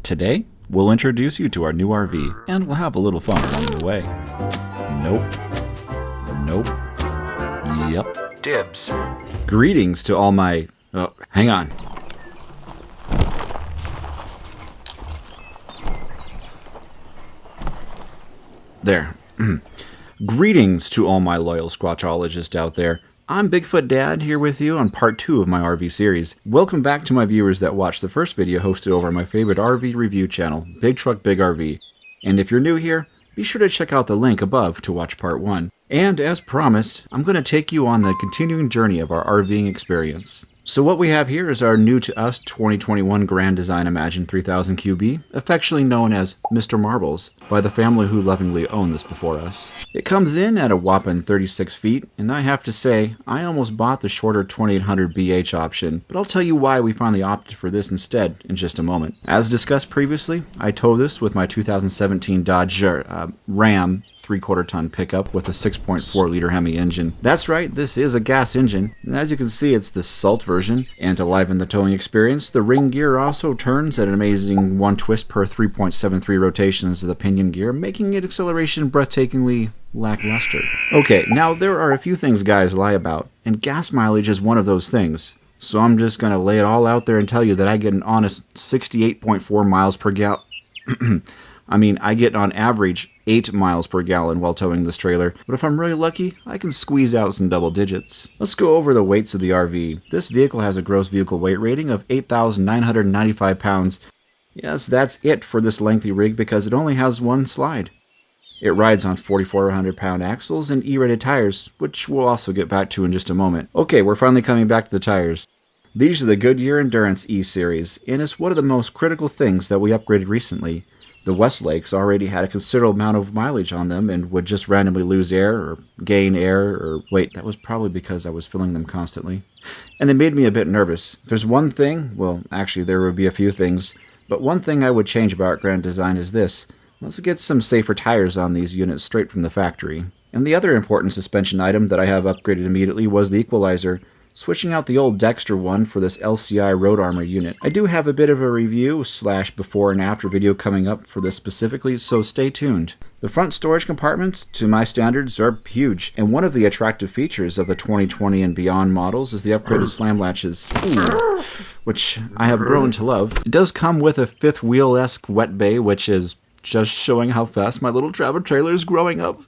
Today, we'll introduce you to our new RV, and we'll have a little fun along the way. Nope. Yep. Dibs. Greetings to all my... Oh, hang on. There. Greetings to all my loyal squatchologists out there. I'm Bigfoot Dad here with you on part 2 of my RV series. Welcome back to my viewers that watched the first video hosted over on my favorite RV review channel, Big Truck Big RV. And if you're new here, be sure to check out the link above to watch part 1. And as promised, I'm going to take you on the continuing journey of our RVing experience. So what we have here is our new to us 2021 Grand Design Imagine 3000 QB, affectionately known as Mr. Marbles, by the family who lovingly owned this before us. It comes in at a whopping 36 feet, and I have to say, I almost bought the shorter 2800 BH option, but I'll tell you why we finally opted for this instead in just a moment. As discussed previously, I towed this with my 2017 Dodge Ram 3/4 ton pickup with a 6.4 liter Hemi engine. That's right, this is a gas engine, and as you can see, it's the salt version. And to liven the towing experience, the ring gear also turns at an amazing 1 twist per 3.73 rotations of the pinion gear, making its acceleration breathtakingly lackluster. Okay, now there are a few things guys lie about, and gas mileage is one of those things. So I'm just gonna lay it all out there and tell you that I get an honest 68.4 miles per gallon. I get on average 8 miles per gallon while towing this trailer, but if I'm really lucky, I can squeeze out some double digits. Let's go over the weights of the RV. This vehicle has a gross vehicle weight rating of 8,995 pounds. Yes, that's it for this lengthy rig because it only has one slide. It rides on 4,400 pound axles and E-rated tires, which we'll also get back to in just a moment. Okay, we're finally coming back to the tires. These are the Goodyear Endurance E-Series, and it's one of the most critical things that we upgraded recently. The Westlakes already had a considerable amount of mileage on them and would just randomly lose air or gain air or wait, that was probably because I was filling them constantly. And they made me a bit nervous. If there's one thing, well, actually there would be a few things, but one thing I would change about Grand Design is this. Let's get some safer tires on these units straight from the factory. And the other important suspension item that I have upgraded immediately was the equalizer, switching out the old Dexter one for this LCI Road Armor unit. I do have a bit of a review / before and after video coming up for this specifically, so stay tuned. The front storage compartments, to my standards, are huge, and one of the attractive features of the 2020 and beyond models is the upgraded slam latches, which I have grown to love. It does come with a fifth wheel-esque wet bay, which is just showing how fast my little travel trailer is growing up.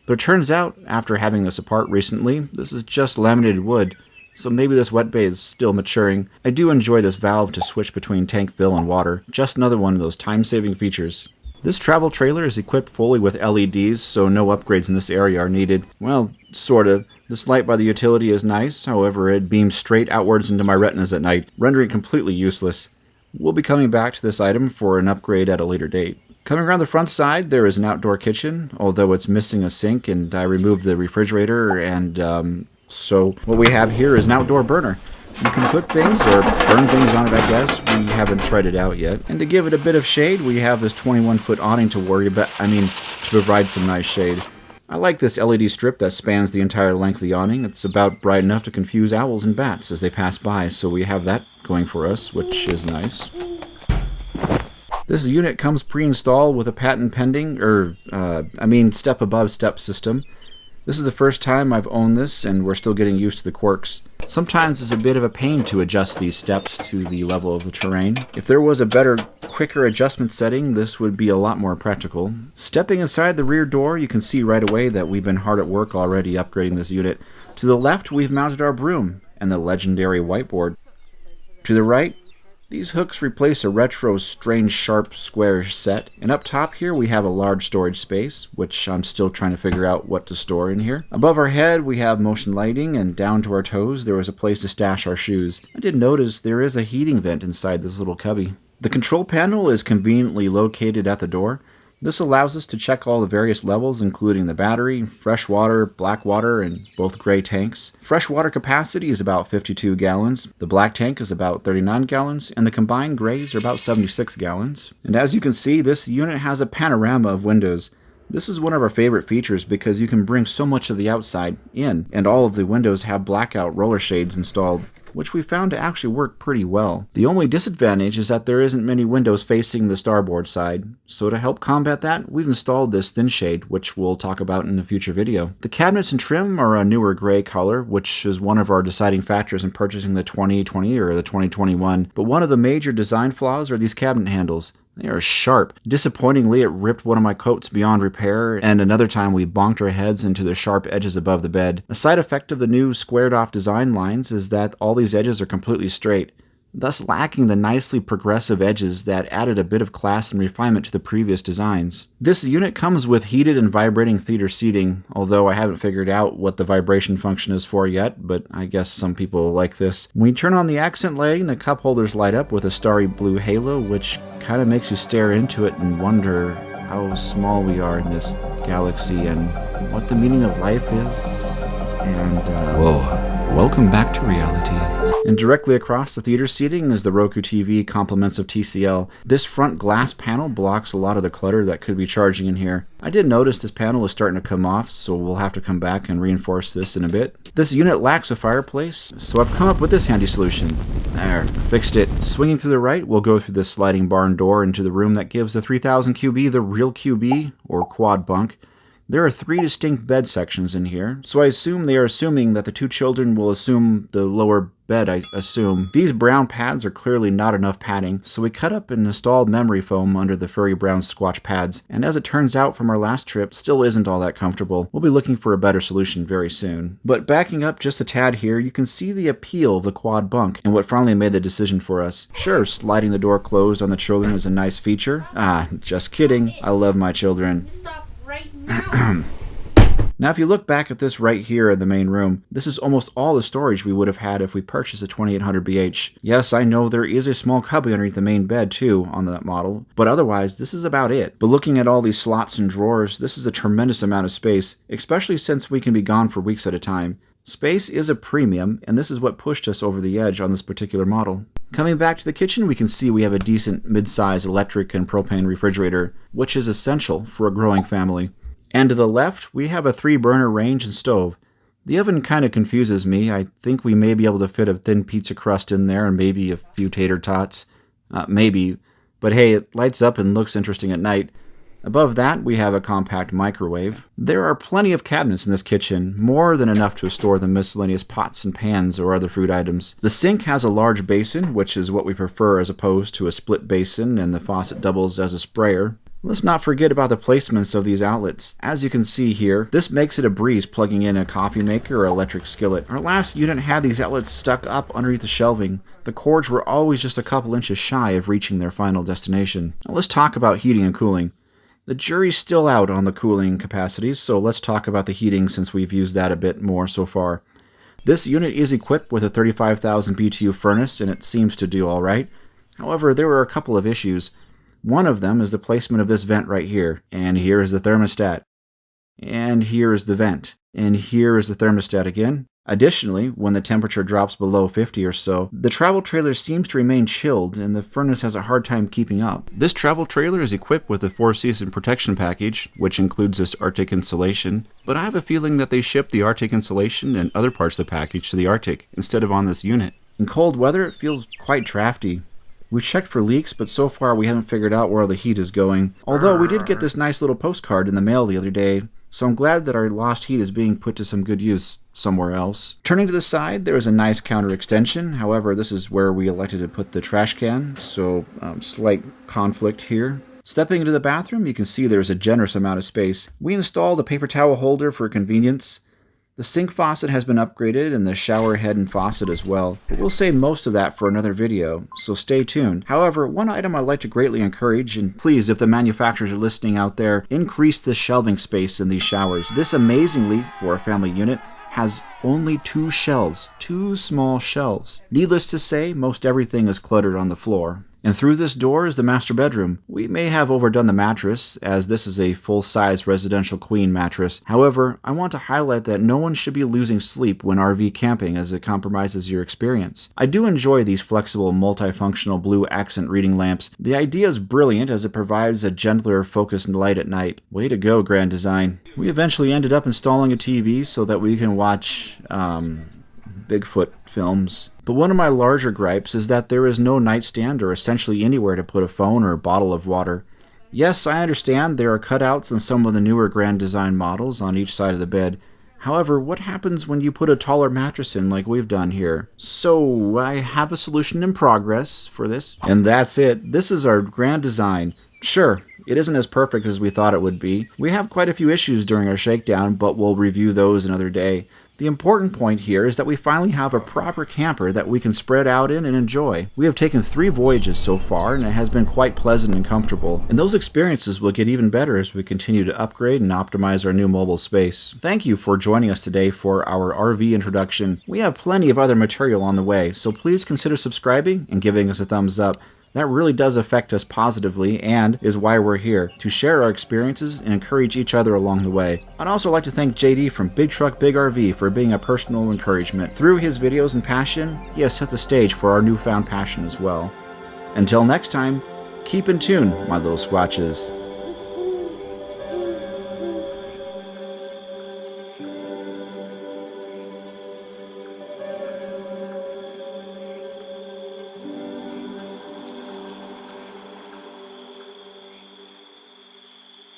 But it turns out, after having this apart recently, this is just laminated wood, so maybe this wet bay is still maturing. I do enjoy this valve to switch between tank fill and water, just another one of those time-saving features. This travel trailer is equipped fully with LEDs, so no upgrades in this area are needed. Well, sort of. This light by the utility is nice, however it beams straight outwards into my retinas at night, rendering it completely useless. We'll be coming back to this item for an upgrade at a later date. Coming around the front side, there is an outdoor kitchen, although it's missing a sink, and I removed the refrigerator, and so what we have here is an outdoor burner. You can cook things or burn things on it, I guess. We haven't tried it out yet. And to give it a bit of shade, we have this 21-foot awning to worry about, to provide some nice shade. I like this LED strip that spans the entire length of the awning. It's about bright enough to confuse owls and bats as they pass by, so we have that going for us, which is nice. This unit comes pre-installed with a patent pending, step above step system. This is the first time I've owned this, and we're still getting used to the quirks. Sometimes it's a bit of a pain to adjust these steps to the level of the terrain. If there was a better, quicker adjustment setting, this would be a lot more practical. Stepping inside the rear door, you can see right away that we've been hard at work already upgrading this unit. To the left, we've mounted our broom and the legendary whiteboard. To the right, these hooks replace a retro strange sharp square set, and up top here we have a large storage space, which I'm still trying to figure out what to store in here. Above our head we have motion lighting, and down to our toes there is a place to stash our shoes. I did notice there is a heating vent inside this little cubby. The control panel is conveniently located at the door. This allows us to check all the various levels, including the battery, fresh water, black water, and both gray tanks. Fresh water capacity is about 52 gallons, the black tank is about 39 gallons, and the combined grays are about 76 gallons. And as you can see, this unit has a panorama of windows. This is one of our favorite features because you can bring so much of the outside in, and all of the windows have blackout roller shades installed, which we found to actually work pretty well. The only disadvantage is that there isn't many windows facing the starboard side, so to help combat that, we've installed this thin shade, which we'll talk about in a future video. The cabinets and trim are a newer gray color, which is one of our deciding factors in purchasing the 2020 or the 2021, but one of the major design flaws are these cabinet handles. They are sharp. Disappointingly, it ripped one of my coats beyond repair, and another time we bonked our heads into the sharp edges above the bed. A side effect of the new squared-off design lines is that all these edges are completely straight, thus lacking the nicely progressive edges that added a bit of class and refinement to the previous designs. This unit comes with heated and vibrating theater seating, although I haven't figured out what the vibration function is for yet, but I guess some people like this. When you turn on the accent lighting, the cup holders light up with a starry blue halo, which kind of makes you stare into it and wonder how small we are in this galaxy and what the meaning of life is. And, whoa, welcome back to reality. And directly across the theater seating is the Roku TV compliments of TCL. This front glass panel blocks a lot of the clutter that could be charging in here. I did notice this panel is starting to come off, so we'll have to come back and reinforce this in a bit. This unit lacks a fireplace, so I've come up with this handy solution. There, fixed it. Swinging to the right, we'll go through this sliding barn door into the room that gives the 3000 QB the real QB, or quad bunk. There are 3 distinct bed sections in here, so I assume they are assuming that the 2 children will assume the lower bed, I assume. These brown pads are clearly not enough padding, so we cut up and installed memory foam under the furry brown Squatch pads, and as it turns out from our last trip, still isn't all that comfortable. We'll be looking for a better solution very soon. But backing up just a tad here, you can see the appeal of the quad bunk, and what finally made the decision for us. Sure, sliding the door closed on the children is a nice feature. Just kidding. I love my children. Now if you look back at this right here in the main room, this is almost all the storage we would have had if we purchased a 2800BH. Yes, I know there is a small cubby underneath the main bed too on that model, but otherwise this is about it. But looking at all these slots and drawers, this is a tremendous amount of space, especially since we can be gone for weeks at a time. Space is a premium, and this is what pushed us over the edge on this particular model. Coming back to the kitchen, we can see we have a decent mid-size electric and propane refrigerator, which is essential for a growing family. And to the left, we have a 3-burner range and stove. The oven kind of confuses me. I think we may be able to fit a thin pizza crust in there and maybe a few tater tots. Maybe. But hey, it lights up and looks interesting at night. Above that, we have a compact microwave. There are plenty of cabinets in this kitchen, more than enough to store the miscellaneous pots and pans or other food items. The sink has a large basin, which is what we prefer as opposed to a split basin, and the faucet doubles as a sprayer. Let's not forget about the placements of these outlets. As you can see here, this makes it a breeze plugging in a coffee maker or electric skillet. Our last unit had these outlets stuck up underneath the shelving. The cords were always just a couple inches shy of reaching their final destination. Now let's talk about heating and cooling. The jury's still out on the cooling capacities, so let's talk about the heating since we've used that a bit more so far. This unit is equipped with a 35,000 BTU furnace, and it seems to do all right. However, there were a couple of issues. One of them is the placement of this vent right here, and here is the thermostat. And here is the vent, and here is the thermostat again. Additionally, when the temperature drops below 50 or so, the travel trailer seems to remain chilled and the furnace has a hard time keeping up. This travel trailer is equipped with a 4-season protection package, which includes this Arctic insulation, but I have a feeling that they shipped the Arctic insulation and other parts of the package to the Arctic instead of on this unit. In cold weather, it feels quite drafty. We checked for leaks, but so far we haven't figured out where the heat is going. Although we did get this nice little postcard in the mail the other day, so I'm glad that our lost heat is being put to some good use somewhere else. Turning to the side, there is a nice counter extension. However, this is where we elected to put the trash can, so slight conflict here. Stepping into the bathroom, you can see there is a generous amount of space. We installed a paper towel holder for convenience. The sink faucet has been upgraded and the shower head and faucet as well, but we'll save most of that for another video, so stay tuned. However, one item I'd like to greatly encourage, and please, if the manufacturers are listening out there, increase the shelving space in these showers. This amazingly, for a family unit, has only 2 shelves, 2 small shelves. Needless to say, most everything is cluttered on the floor. And through this door is the master bedroom. We may have overdone the mattress, as this is a full-size residential queen mattress. However, I want to highlight that no one should be losing sleep when RV camping, as it compromises your experience. I do enjoy these flexible, multifunctional blue accent reading lamps. The idea is brilliant as it provides a gentler, focused light at night. Way to go, Grand Design. We eventually ended up installing a TV so that we can watch Bigfoot films. But one of my larger gripes is that there is no nightstand or essentially anywhere to put a phone or a bottle of water. Yes, I understand there are cutouts in some of the newer Grand Design models on each side of the bed. However, what happens when you put a taller mattress in like we've done here? So, I have a solution in progress for this. And that's it. This is our Grand Design. Sure, it isn't as perfect as we thought it would be. We have quite a few issues during our shakedown, but we'll review those another day. The important point here is that we finally have a proper camper that we can spread out in and enjoy. We have taken 3 voyages so far, and it has been quite pleasant and comfortable. And those experiences will get even better as we continue to upgrade and optimize our new mobile space. Thank you for joining us today for our RV introduction. We have plenty of other material on the way, so please consider subscribing and giving us a thumbs up. That really does affect us positively and is why we're here, to share our experiences and encourage each other along the way. I'd also like to thank JD from Big Truck Big RV for being a personal encouragement. Through his videos and passion, he has set the stage for our newfound passion as well. Until next time, keep in tune, my little squatches.